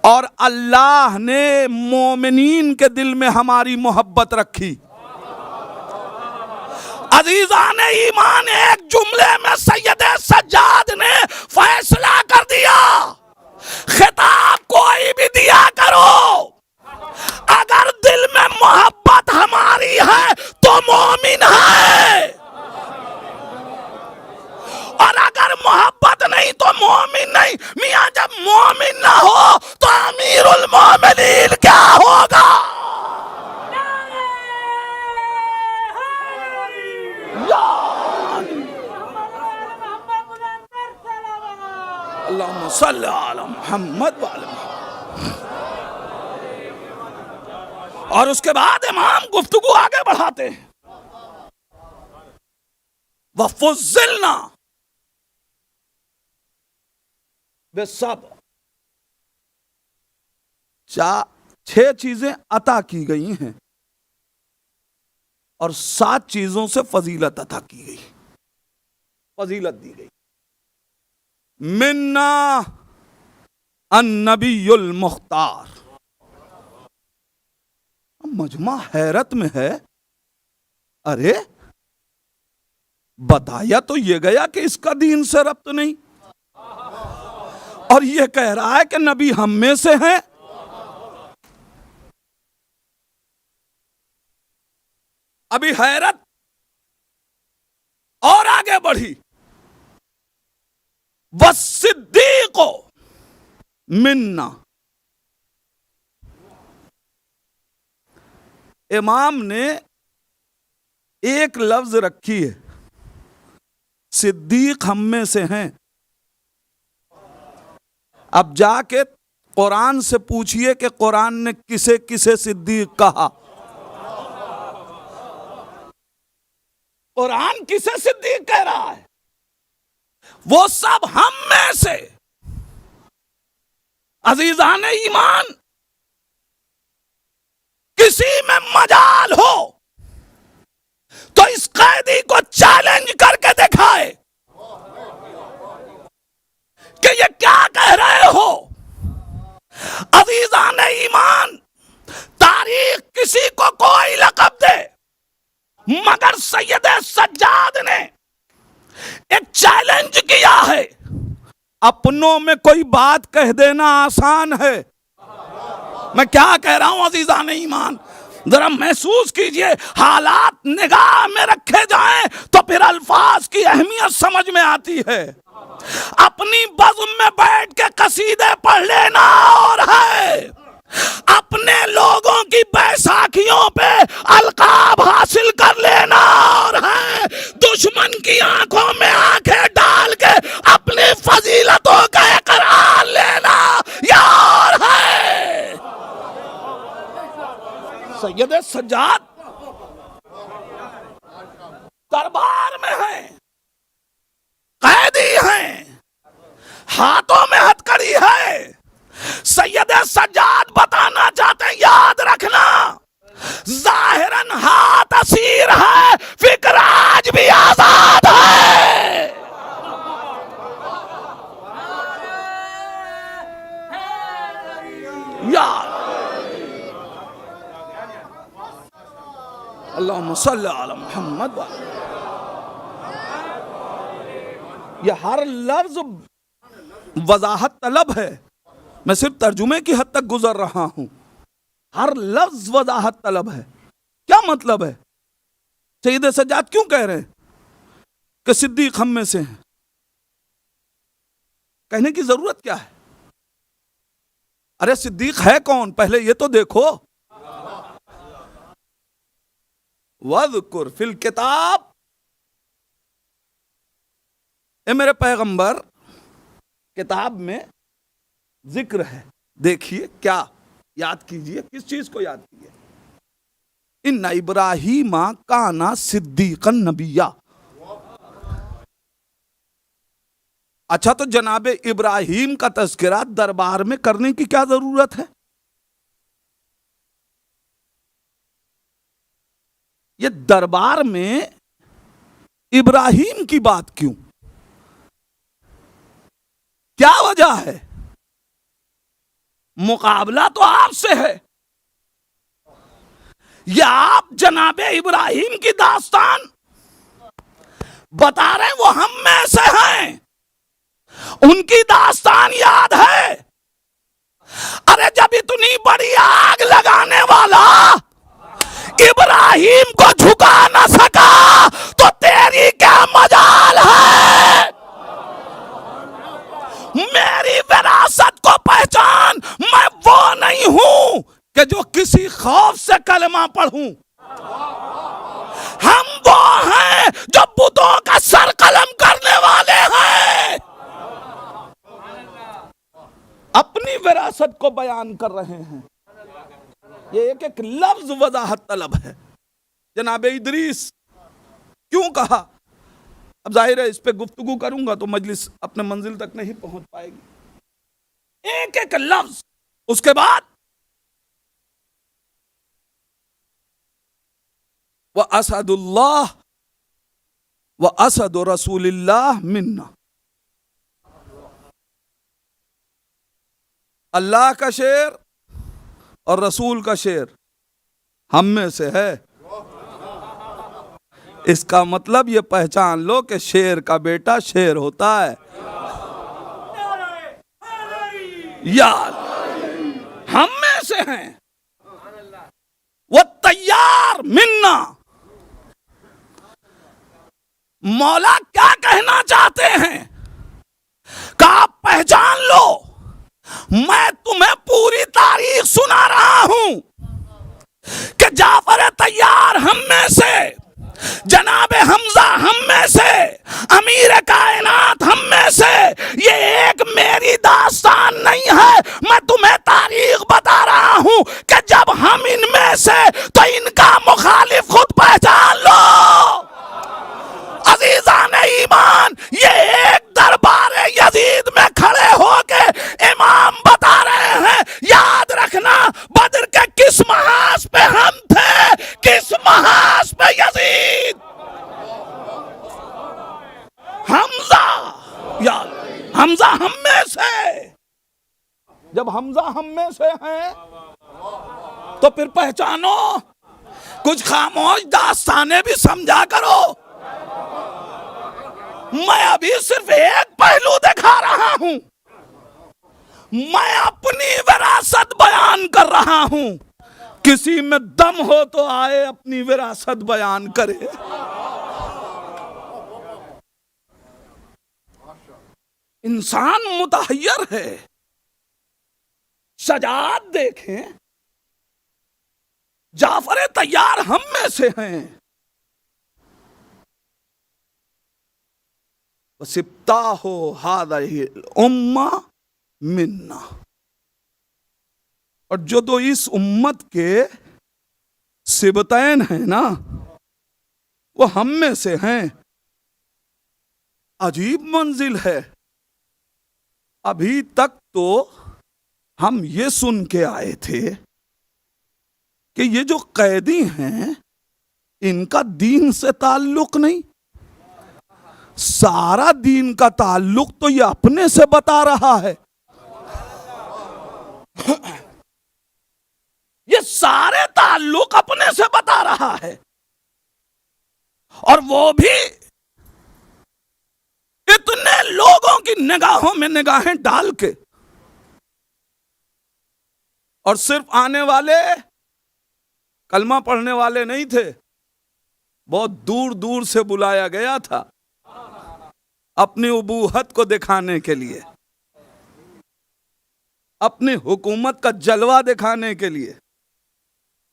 اور اللہ نے مومنین کے دل میں ہماری محبت رکھی۔ عزیزان ایمان، ایک جملے میں سید سجاد نے فیصلہ کر دیا، خطاب کوئی بھی دیا کرو، اگر دل میں محبت ہماری ہے تو مومن ہے، اور اگر محبت نہیں تو مومن نہیں۔ میاں جب مومن نہ ہو تو امیر المومنین کیا ہوگا؟ اللہم صلی علی محمد وعلی محمد۔ اور اس کے بعد امام گفتگو آگے بڑھاتے ہیں، وَفُضِّلْنَا بِالصَّبْرِ، 6 چیزیں عطا کی گئی ہیں اور 7 چیزوں سے فضیلت عطا کی گئی، فضیلت دی گئی۔ منا النبی المختار۔ مجمع حیرت میں ہے، ارے بتایا تو یہ گیا کہ اس کا دین سے ربط نہیں، اور یہ کہہ رہا ہے کہ نبی ہم میں سے ہیں۔ ابھی حیرت اور آگے بڑھی، والصدیق منا۔ امام نے ایک لفظ رکھی ہے، صدیق ہم میں سے ہیں۔ اب جا کے قرآن سے پوچھئے کہ قرآن نے کسے کسے صدیق کہا؟ قرآن کسے صدیق کہہ رہا ہے؟ وہ سب ہم میں سے۔ عزیزان ایمان، کسی میں مجال ہو تو اس قیدی کو چیلنج کر کے دکھائے کہ یہ کیا کہہ رہے ہو۔ عزیزان ایمان، تاریخ کسی کو کوئی لقب دے، مگر سید سجاد نے ایک چیلنج کیا ہے۔ اپنوں میں کوئی بات کہہ دینا آسان ہے، میں کیا کہہ رہا ہوں عزیزان ایمان، ذرا محسوس کیجئے، حالات نگاہ میں رکھے جائیں تو پھر الفاظ کی اہمیت سمجھ میں آتی ہے۔ اپنی بزم میں بیٹھ کے قصیدے پڑھ لینا اور ہے، اپنے لوگوں کی بیساکھیوں پہ القاب حاصل کر لینا اور ہے، دشمن کی آنکھوں میں آنکھیں ڈال کے اپنی فضیلتوں کا اقرار لینا یا اور ہے۔ سید سجاد دربار میں ہیں، قیدی ہیں، ہاتھوں میں ہتھکڑی ہے۔ سید سجاد بتانا چاہتے ہیں، یاد رکھنا، ظاہراً ہاتھ اسیر ہے، فکر آج بھی آزاد ہے۔ اللہم صلی علی محمد. یہ ہر لفظ وضاحت طلب ہے، میں صرف ترجمے کی حد تک گزر رہا ہوں. ہر لفظ وضاحت طلب ہے. کیا مطلب ہے؟ سید سجاد کیوں کہہ رہے ہیں کہ صدیق ہم میں سے ہیں؟ کہنے کی ضرورت کیا ہے؟ ارے صدیق ہے کون پہلے یہ تو دیکھو. وَاذْكُرْ فِي الْكِتَابِ، اے میرے پیغمبر کتاب میں ذکر ہے. دیکھیے کیا یاد کیجئے، کس چیز کو یاد کیجئے. ان ابراہیم کان صدیقا نبیا. اچھا تو جناب ابراہیم کا تذکرہ دربار میں کرنے کی کیا ضرورت ہے؟ یہ دربار میں ابراہیم کی بات کیوں؟ کیا وجہ ہے؟ مقابلہ تو آپ سے ہے. یہ آپ جناب ابراہیم کی داستان بتا رہے ہیں، وہ ہم میں سے ہیں. ان کی داستان یاد ہے. ارے جب اتنی بڑی آگ لگانے والا ابراہیم کو جھکا نہ سکا تو تیری کیا مجال ہے؟ میری وراثت کو پہچان. میں وہ نہیں ہوں کہ جو کسی خوف سے کلمہ پڑھوں. ہم وہ ہیں جو بتوں کا سر قلم کرنے والے ہیں. اپنی وراثت کو بیان کر رہے ہیں. یہ ایک ایک لفظ وضاحت طلب ہے. جناب ادریس کیوں کہا؟ اب ظاہر ہے اس پہ گفتگو کروں گا تو مجلس اپنے منزل تک نہیں پہنچ پائے گی. ایک ایک لفظ. اس کے بعد وَأَسَدُ اللَّهِ وَأَسَدُ رَسُولِ اللَّهِ مِنَّا. اللہ کا شیر اور رسول کا شیر ہم میں سے ہے. اس کا مطلب یہ پہچان لو کہ شیر کا بیٹا شیر ہوتا ہے. یار ہم میں سے ہیں. وہ تیار منا. مولا کیا کہنا چاہتے ہیں کہ آپ پہچان لو. میں تمہیں پوری تاریخ سنا رہا ہوں کہ جعفر تیار ہم میں سے، جناب حمزہ ہم میں سے، امیر کائنات ہم میں سے. یہ ایک میری داستان نہیں ہے، میں تمہیں تاریخ بتا رہا ہوں کہ جب ہم ان میں سے تو ان کا مخالف خود پہچان لو. عزیزان ایمان، یہ ایک دربار یزید میں کھڑے ہو کے امام بتا رہے ہیں یاد رکھنا بدر کے کس محاذ پہ ہم تھے، کس محاذ پہ یزید. حمزہ یا حمزہ ہم میں سے. جب حمزہ ہم میں سے ہیں تو پھر پہچانو. کچھ خاموش داستانیں بھی سمجھا کرو. میں ابھی صرف ایک پہلو دکھا رہا ہوں. میں اپنی وراثت بیان کر رہا ہوں. کسی میں دم ہو تو آئے اپنی وراثت بیان کرے. انسان متحیر ہے. شجاعت دیکھیں. جعفر تیار ہم میں سے ہیں. وَسِبْتَاهُ هَذِهِ الْأُمَّةِ مِنَّا. اور جو تو اس امت کے سبتین ہیں نا وہ ہم میں سے ہیں. عجیب منزل ہے. ابھی تک تو ہم یہ سن کے آئے تھے کہ یہ جو قیدی ہیں ان کا دین سے تعلق نہیں. سارا دین کا تعلق تو یہ اپنے سے بتا رہا ہے. یہ سارے تعلق اپنے سے بتا رہا ہے. اور وہ بھی اتنے لوگوں کی نگاہوں میں نگاہیں ڈال کے، اور صرف آنے والے کلمہ پڑھنے والے نہیں تھے، بہت دور دور سے بلایا گیا تھا اپنی ابوہت کو دکھانے کے لیے، اپنی حکومت کا جلوہ دکھانے کے لیے۔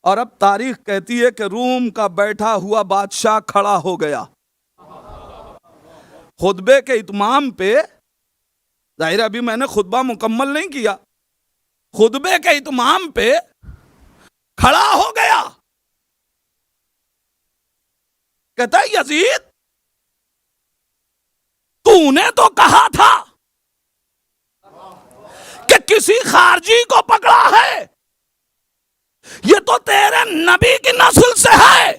اور اب تاریخ کہتی ہے کہ روم کا بیٹھا ہوا بادشاہ کھڑا ہو گیا۔ خطبے کے اتمام پہ، ظاہر ابھی میں نے خطبہ مکمل نہیں کیا، خطبے کے اتمام پہ کھڑا ہو گیا، کہتا ہے یزید تو نے تو کہا تھا کہ کسی خارجی کو پکڑا ہے، یہ تو تیرے نبی کی نسل سے ہے۔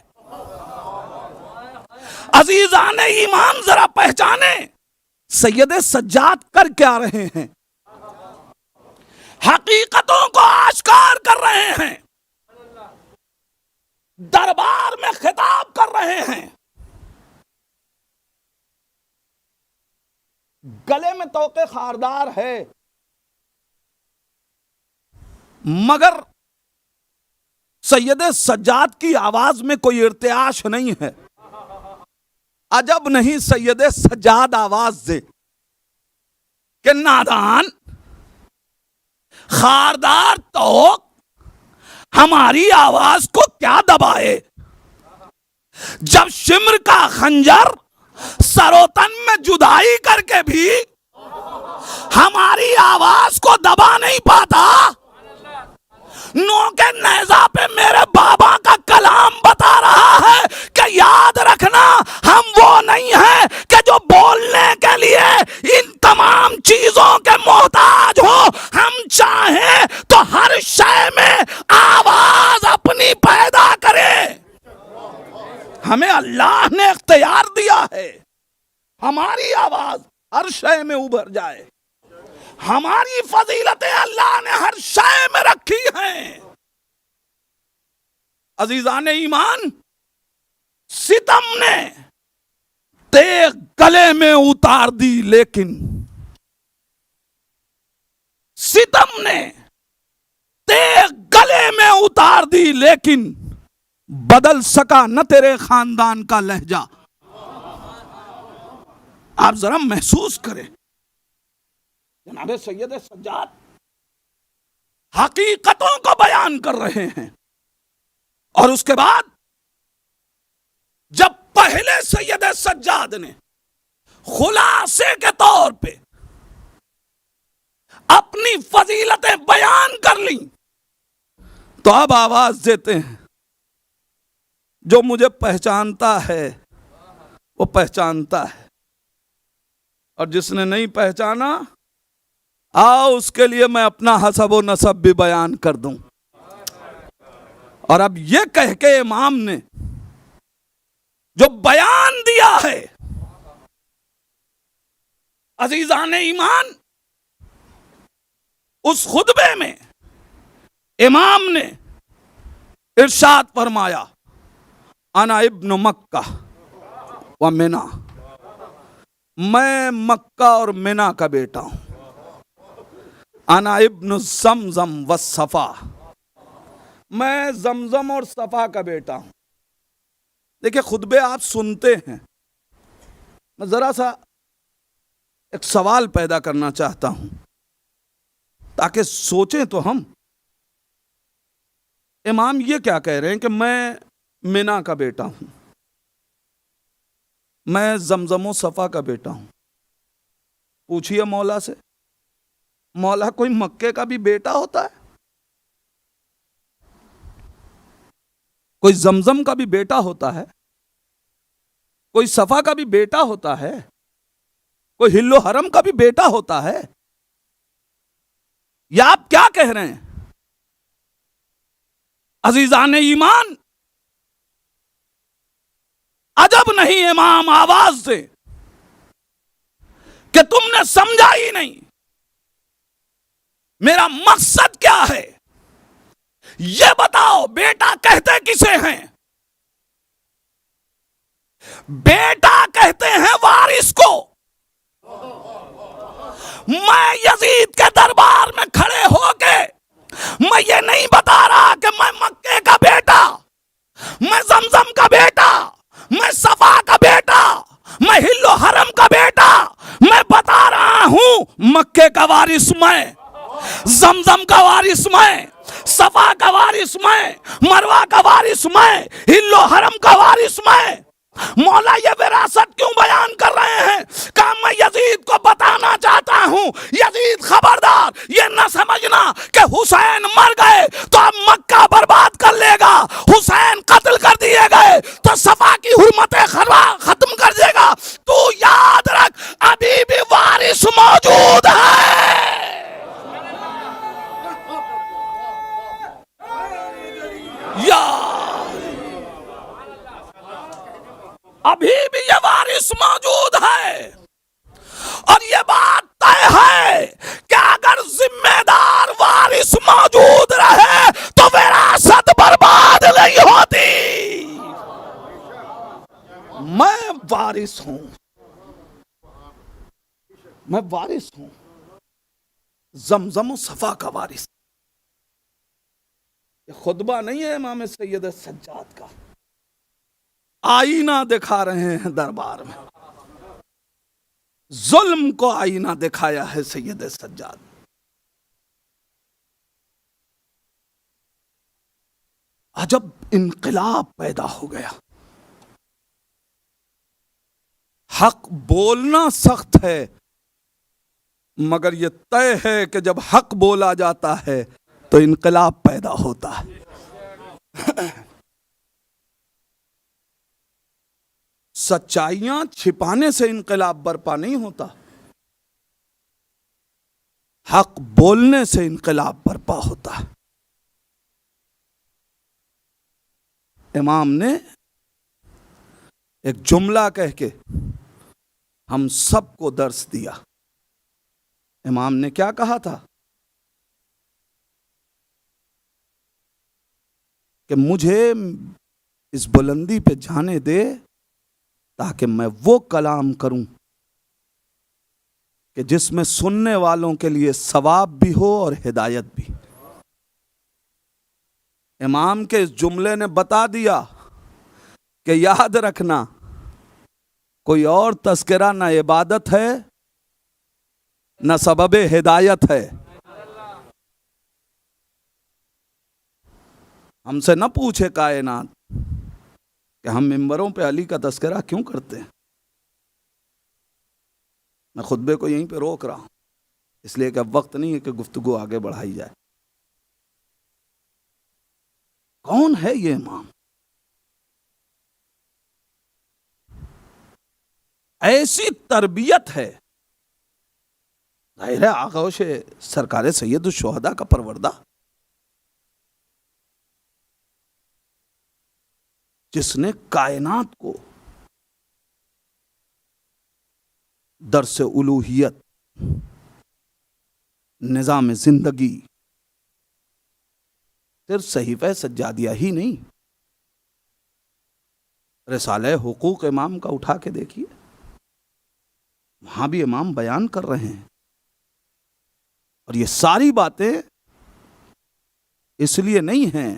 عزیزان ایمان ذرا پہچانے سید سجاد کر کیا رہے ہیں، حقیقتوں کو آشکار کر رہے ہیں، دربار میں خطاب کر رہے ہیں۔ گلے میں توقع خاردار ہے، مگر سید سجاد کی آواز میں کوئی ارتعاش نہیں ہے۔ عجب نہیں سید سجاد آواز دے کہ نادان خاردار توق ہماری آواز کو کیا دبائے، جب شمر کا خنجر سر و تن میں جدائی کر کے بھی ہماری آواز کو دبا نہیں پاتا۔ نو کے نیزہ پہ میرے بابا کا کلام بتا رہا ہے کہ یاد رکھنا ہم وہ نہیں ہیں کہ جو بولنے کے لیے ان تمام چیزوں کے محتاج ہو، ہم چاہیں تو ہر شے میں آواز اپنی پیدا کرے۔ ہمیں اللہ نے اختیار دیا ہے، ہماری آواز ہر شے میں ابھر جائے، ہماری فضیلتیں اللہ نے ہر شے میں رکھی ہیں۔ عزیزان ایمان، ستم نے تیغ گلے میں اتار دی، لیکن ستم نے تیغ گلے میں اتار دی، لیکن بدل سکا نہ تیرے خاندان کا لہجہ۔ آپ ذرا محسوس کریں، جناب سید سجاد حقیقتوں کو بیان کر رہے ہیں، اور اس کے بعد جب پہلے سید سجاد نے خلاصے کے طور پہ اپنی فضیلتیں بیان کر لیں، تو اب آواز دیتے ہیں جو مجھے پہچانتا ہے وہ پہچانتا ہے، اور جس نے نہیں پہچانا آؤ اس کے لیے میں اپنا حسب و نسب بھی بیان کر دوں۔ اور اب یہ کہہ کے امام نے جو بیان دیا ہے، عزیزان ایمان، اس خطبے میں امام نے ارشاد فرمایا، انا ابن مکہ و منا، میں مکہ اور منا کا بیٹا ہوں، انا ابن زمزم و صفا، میں زمزم اور صفا کا بیٹا ہوں۔ دیکھیں خطبے آپ سنتے ہیں، میں ذرا سا ایک سوال پیدا کرنا چاہتا ہوں تاکہ سوچیں تو ہم۔ امام یہ کیا کہہ رہے ہیں کہ میں منا کا بیٹا ہوں، میں زمزم و صفا کا بیٹا ہوں۔ پوچھئے مولا سے، مولا کوئی مکے کا بھی بیٹا ہوتا ہے؟ کوئی زمزم کا بھی بیٹا ہوتا ہے؟ کوئی صفا کا بھی بیٹا ہوتا ہے؟ کوئی ہل و حرم کا بھی بیٹا ہوتا ہے؟ یا آپ کیا کہہ رہے ہیں؟ عزیزان ایمان، عجب نہیں امام آواز سے کہ تم نے سمجھا ہی نہیں میرا مقصد کیا ہے، یہ بتاؤ بیٹا کہتے کسے ہیں؟ بیٹا کہتے ہیں وارث کو. میں یزید کے دربار میں کھڑے ہو کے میں یہ نہیں بتا رہا کہ میں مکے کا بیٹا، میں زمزم کا بیٹا، میں صفا کا بیٹا، میں ہل و حرم کا بیٹا. میں بتا رہا ہوں مکے کا وارث میں، زمزم کا وارث میں، صفا کا وارث میں، مروہ کا وارث میں، ہل و حرم کا وارث میں. مولا یہ وراثت کیوں بیان کر رہے ہیں؟ کہ میں یزید کو بتانا چاہتا ہوں، یزید خبردار یہ نہ سمجھنا کہ حسین مر گئے تو اب مکہ برباد کر لے گا، حسین قتل کر دیے گئے تو صفا کی حرمتیں ختم کر دے گا. تو یاد رکھ ابھی بھی وارث موجود ہے. یا ابھی بھی یہ وارث موجود ہے، اور یہ بات طے ہے کہ اگر ذمہ دار وارث موجود رہے تو وراثت برباد نہیں ہوتی. میں وارث ہوں، میں وارث ہوں، زمزم و صفا کا وارث. یہ خطبہ نہیں ہے امام سید سجاد کا، آئینہ دکھا رہے ہیں دربار میں. ظلم کو آئینہ دکھایا ہے سید سجاد. عجب انقلاب پیدا ہو گیا. حق بولنا سخت ہے، مگر یہ طے ہے کہ جب حق بولا جاتا ہے تو انقلاب پیدا ہوتا ہے. سچائیاں چھپانے سے انقلاب برپا نہیں ہوتا، حق بولنے سے انقلاب برپا ہوتا ہے. امام نے ایک جملہ کہہ کے ہم سب کو درس دیا. امام نے کیا کہا تھا کہ مجھے اس بلندی پہ جانے دے تاکہ میں وہ کلام کروں کہ جس میں سننے والوں کے لیے ثواب بھی ہو اور ہدایت بھی. امام کے اس جملے نے بتا دیا کہ یاد رکھنا کوئی اور تذکرہ نہ عبادت ہے نہ سبب ہدایت ہے. ہم سے نہ پوچھے کائنات کہ ہم ممبروں پہ علی کا تذکرہ کیوں کرتے ہیں. میں خطبے کو یہیں پہ روک رہا ہوں اس لیے کہ اب وقت نہیں ہے کہ گفتگو آگے بڑھائی جائے. کون ہے یہ امام؟ ایسی تربیت ہے، ظاہر ہے آغوش سرکار سید الشہداء کا پروردہ، جس نے کائنات کو درس الوہیت، نظام زندگی، صرف صحیفہ سجادیہ ہی نہیں، رسالہ حقوق امام کا اٹھا کے دیکھیے، وہاں بھی امام بیان کر رہے ہیں. اور یہ ساری باتیں اس لیے نہیں ہیں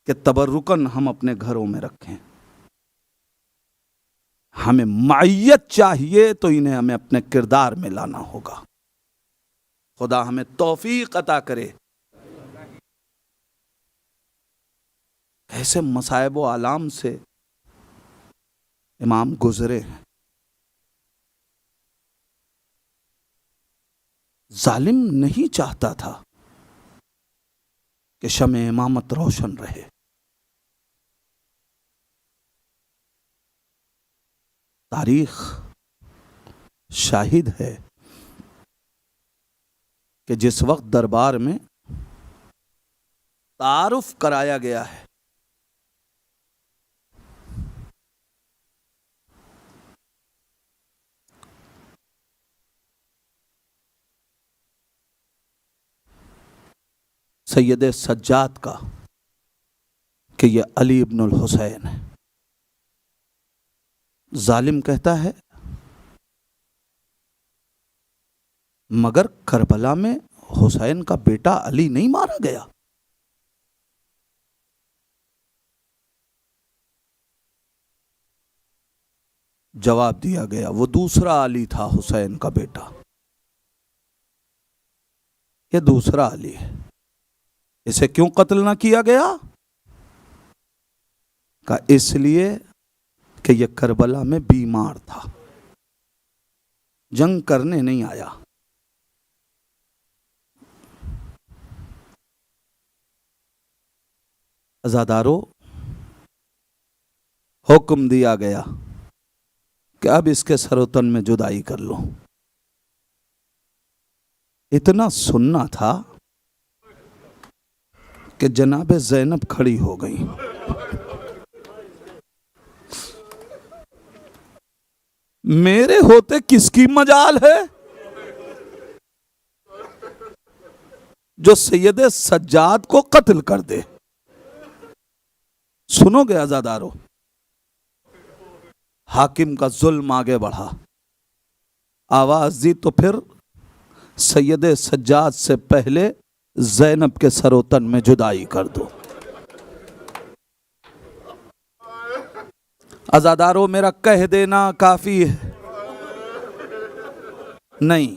کہ تبرکن ہم اپنے گھروں میں رکھیں. ہمیں معیت چاہیے تو انہیں ہمیں اپنے کردار میں لانا ہوگا. خدا ہمیں توفیق عطا کرے. ایسے مصائب و آلام سے امام گزرے ہیں. ظالم نہیں چاہتا تھا کہ شمع امامت روشن رہے. تاریخ شاہد ہے کہ جس وقت دربار میں تعارف کرایا گیا ہے، سید سجاد کا، کہ یہ علی ابن الحسین ہے، ظالم کہتا ہے مگر کربلا میں حسین کا بیٹا علی نہیں مارا گیا؟ جواب دیا گیا وہ دوسرا علی تھا حسین کا بیٹا، یہ دوسرا علی ہے، اسے کیوں قتل نہ کیا گیا؟ کہ اس لیے کہ یہ کربلا میں بیمار تھا، جنگ کرنے نہیں آیا۔ عزادارو، حکم دیا گیا کہ اب اس کے سر و تن میں جدائی کر لو۔ اتنا سننا تھا کہ جناب زینب کھڑی ہو گئی۔ میرے ہوتے کس کی مجال ہے جو سید سجاد کو قتل کر دے؟ سنو گے عزادارو، حاکم کا ظلم آگے بڑھا، آواز دی تو پھر سید سجاد سے پہلے زینب کے سر و تن میں جدائی کر دو۔ عزادارو، میرا کہہ دینا کافی ہے نہیں،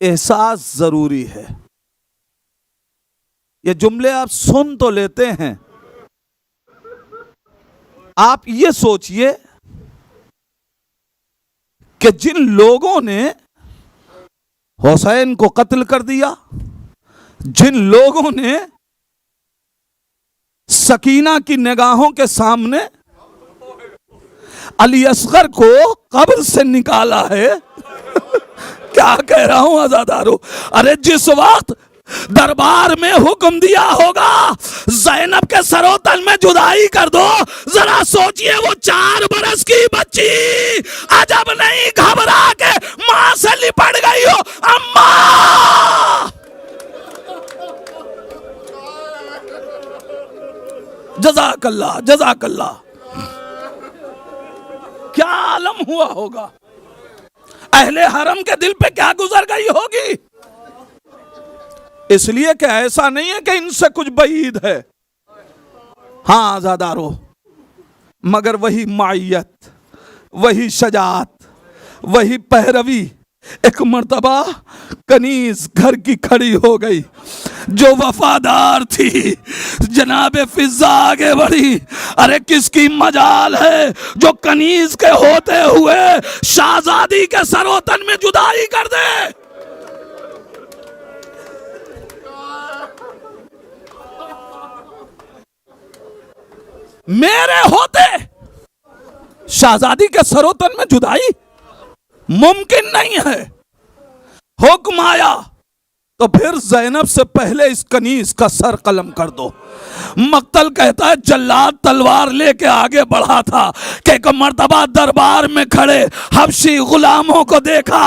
احساس ضروری ہے۔ یہ جملے آپ سن تو لیتے ہیں، آپ یہ سوچئے کہ جن لوگوں نے حسین کو قتل کر دیا، جن لوگوں نے سکینہ کی نگاہوں کے سامنے علی اصغر کو قبر سے نکالا ہے کیا کہہ رہا ہوں عزادارو؟ ارے جس وقت دربار میں حکم دیا ہوگا زینب کے سر و تن میں جدائی کر دو، ذرا سوچئے وہ 4 برس کی بچی عجب نہیں گھبرا کے ماں سے لپٹ گئی ہو، اماں! جزاک اللہ، جزاک اللہ۔ کیا عالم ہوا ہوگا، اہل حرم کے دل پہ کیا گزر گئی ہوگی؟ اس لیے کہ ایسا نہیں ہے کہ ان سے کچھ بعید ہے، ہاں عزادارو، مگر وہی معیت، وہی شجاعت، وہی پیروی ایک مرتبہ کنیز گھر کی کھڑی ہو گئی جو وفادار تھی، جناب فضہ آگے بڑھی، ارے کس کی مجال ہے جو کنیز کے ہوتے ہوئے شہزادی کے سر و تن میں جدائی کر دے؟ میرے ہوتے شہزادی کے سر و تن میں جدائی ممکن نہیں ہے۔ حکم آیا تو پھر زینب سے پہلے اس کنیز کا سر قلم کر دو۔ مقتل کہتا ہے جلاد تلوار لے کے آگے بڑھا تھا کہ ایک مرتبہ دربار میں کھڑے حبشی غلاموں کو دیکھا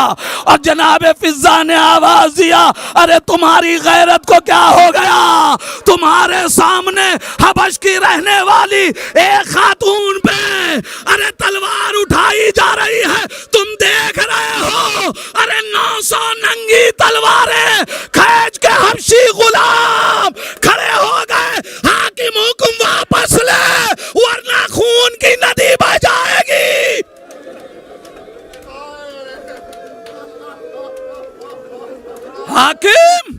اور جناب فضہ نے آواز دیا، ارے تمہاری غیرت کو کیا ہو گیا؟ تمہارے سامنے حبش کی رہنے والی ایک خاتون پہ ارے تلوار اٹھائی جا رہی ہے، تم دیکھ رہے ہو، ارے 900 ننگی تلواریں کھینچ کے حبشی غلام کھڑے ہو گئے، حاکم حکم واپس لے ورنہ خون کی ندی بہہ جائے گی۔ حاکم،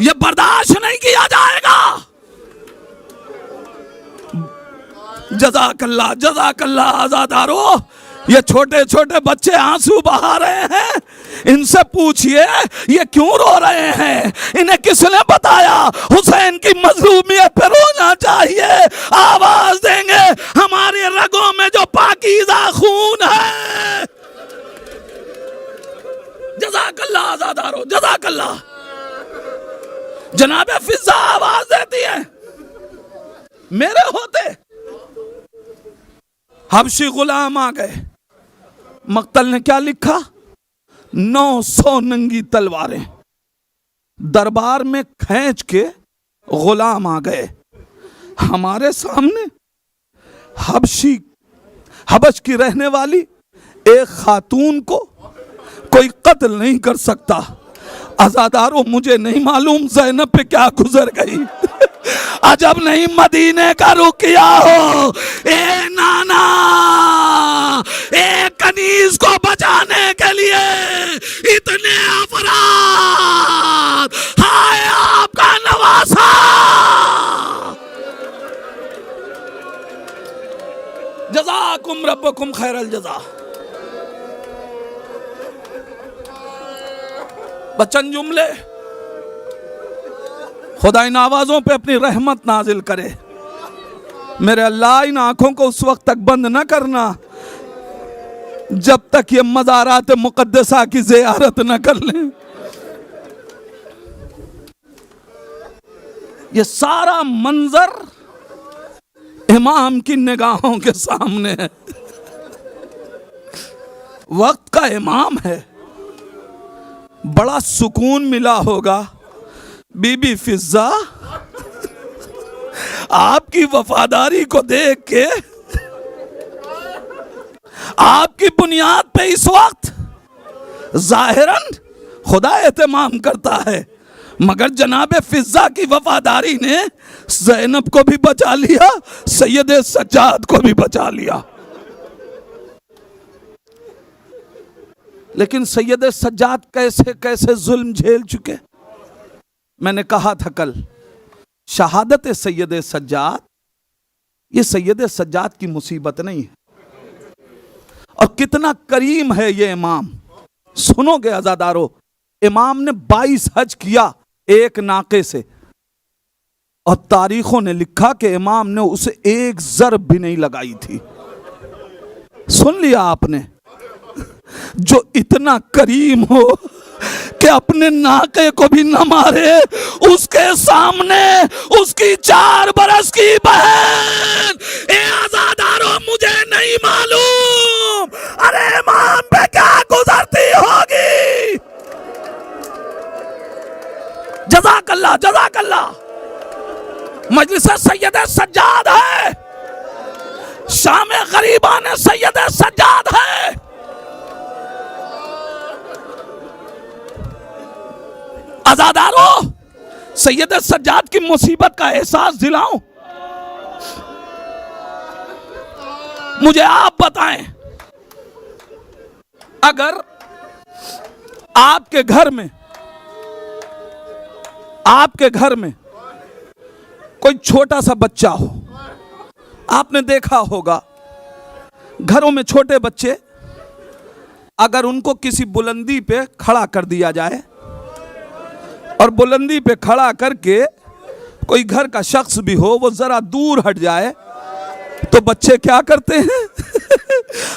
یہ برداشت نہیں کیا جائے گا۔ جزاک اللہ، جزاک اللہ عزادارو، یہ چھوٹے چھوٹے بچے آنسو بہا رہے ہیں، ان سے پوچھئے یہ کیوں رو رہے ہیں؟ انہیں کس نے بتایا حسین کی مظلومیت پہ رونا چاہیے؟ آواز دیں گے ہماری رگوں میں جو پاکیزہ خون ہے۔ جزاک اللہ عزادارو، جزاک اللہ۔ جناب فضہ آواز دیتی ہے، میرے ہوتے حبشی غلام آ گئے، مقتل نے کیا لکھا؟ 900 ننگی تلواریں دربار میں کھینچ کے غلام آ گئے، ہمارے سامنے حبش کی رہنے والی ایک خاتون کو کوئی قتل نہیں کر سکتا. عزادارو مجھے نہیں معلوم زینب پہ کیا گزر گئی. عجب نہیں مدینے کا رخ کیا ہو. اے نانا، ایک کنیز کو بچانے کے لیے اتنے افراد. ہائے آپ کا نواسا. جزاکم ربکم خیر الجزا. بچن جملے، خدا ان آوازوں پہ اپنی رحمت نازل کرے. میرے اللہ ان آنکھوں کو اس وقت تک بند نہ کرنا جب تک یہ مزارات مقدسہ کی زیارت نہ کر لیں. یہ سارا منظر امام کی نگاہوں کے سامنے ہے. وقت کا امام ہے. بڑا سکون ملا ہوگا بی بی فضہ آپ کی وفاداری کو دیکھ کے. آپ کی بنیاد پہ اس وقت ظاہراً خدا اہتمام کرتا ہے، مگر جناب فضہ کی وفاداری نے زینب کو بھی بچا لیا، سید سجاد کو بھی بچا لیا. لیکن سید سجاد کیسے کیسے ظلم جھیل چکے. میں نے کہا تھا کل، شہادت سید سجاد یہ سید سجاد کی مصیبت نہیں ہے. اور کتنا کریم ہے یہ امام. سنو گے عزادارو، امام نے 22 حج کیا ایک ناقے سے، اور تاریخوں نے لکھا کہ امام نے اسے ایک ضرب بھی نہیں لگائی تھی. سن لیا آپ نے. جو اتنا کریم ہو کہ اپنے ناقے کو بھی نہ مارے، اس کے سامنے اس کی 4 برس کی بہن. اے عزادارو مجھے نہیں معلوم ارے امام پہ کیا گزرتی ہوگی. جزاک اللہ جزاک اللہ. مجلس سید سجاد ہے، شام غریبان سید سجاد ہے. عزادارو سید سجاد کی مصیبت کا احساس دلاؤں. مجھے آپ بتائیں، اگر آپ کے گھر میں کوئی چھوٹا سا بچہ ہو، آپ نے دیکھا ہوگا گھروں میں چھوٹے بچے اگر ان کو کسی بلندی پہ کھڑا کر دیا جائے اور بلندی پہ کھڑا کر کے کوئی گھر کا شخص بھی ہو وہ ذرا دور ہٹ جائے تو بچے کیا کرتے ہیں؟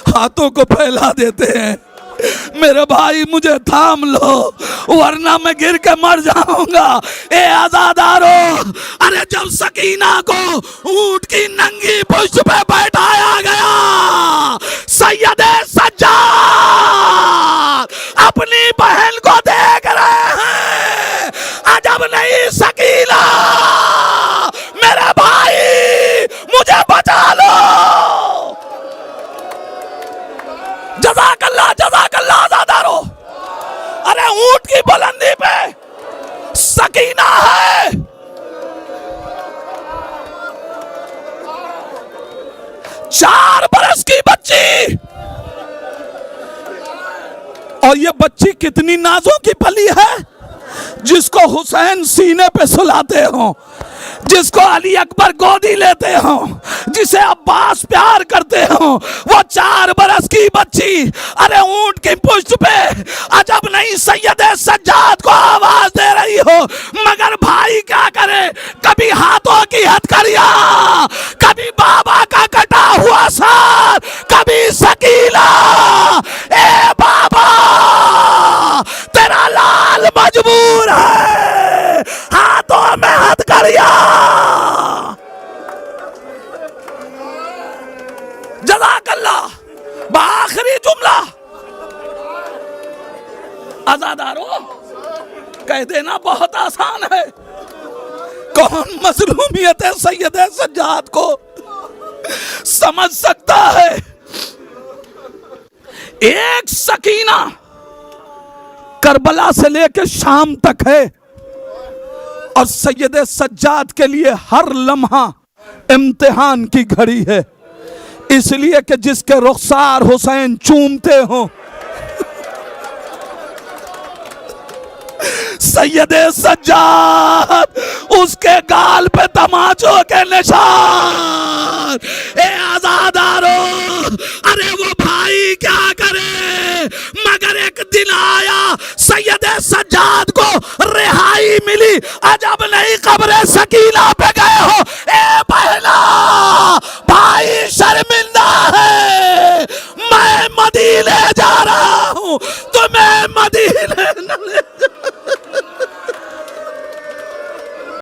ہاتھوں کو پھیلا دیتے ہیں. میرے بھائی مجھے تھام لو ورنہ میں گر کے مر جاؤں گا. اے عزادارو، ارے جب سکینہ کو اونٹ کی ننگی پشت پہ بیٹھایا گیا، سید سجاد اپنی بہن کو دیکھ رہے ہیں. عجب نہیں سکینہ میرے بھائی مجھے بچا لو. جزاک اللہ عزادارو. ارے اونٹ کی بلندی پہ سکینہ ہے. چار برس کی بچی، اور یہ بچی کتنی نازوں کی پلی ہے، جس کو حسین سینے پہ سلاتے ہوں، جس کو علی اکبر گودی لیتے ہوں، جسے عباس پیار کرتے ہوں، وہ 4 برس کی بچی ارے اونٹ کی پشت پہ. عجب نہیں سید سجاد کو آواز دے رہی ہو، مگر بھائی کیا کرے، کبھی ہاتھوں کی ہتھکڑیاں، کبھی بابا کا کٹا ہوا سر، کبھی سکینہ. اے بابا تیرا لال مجبور ہے، ہاتھوں میں ہتھکڑیاں. جزاک اللہ. بآخری جملہ عزادارو کہہ دینا بہت آسان ہے. کون مظلومیت ہے سید سجاد کو سمجھ سکتا ہے. ایک سکینہ کربلا سے لے کے شام تک ہے، اور سید سجاد کے لیے ہر لمحہ امتحان کی گھڑی ہے، اس لیے کہ جس کے رخسار حسین چومتے ہوں. سید سجاد اس کے گال پہ تماچوں کے نشان. اے آزادارو، ارے وہ بھائی کیا کرے، مگر ایک دن آیا سید سجاد کو رہائی ملی. عجب نہیں قبر سکینہ پہ گئے ہو. اے بہنا، بھائی شرمندہ ہے، میں مدینے جا رہا ہوں، تمہیں مدینے نہ لے جا.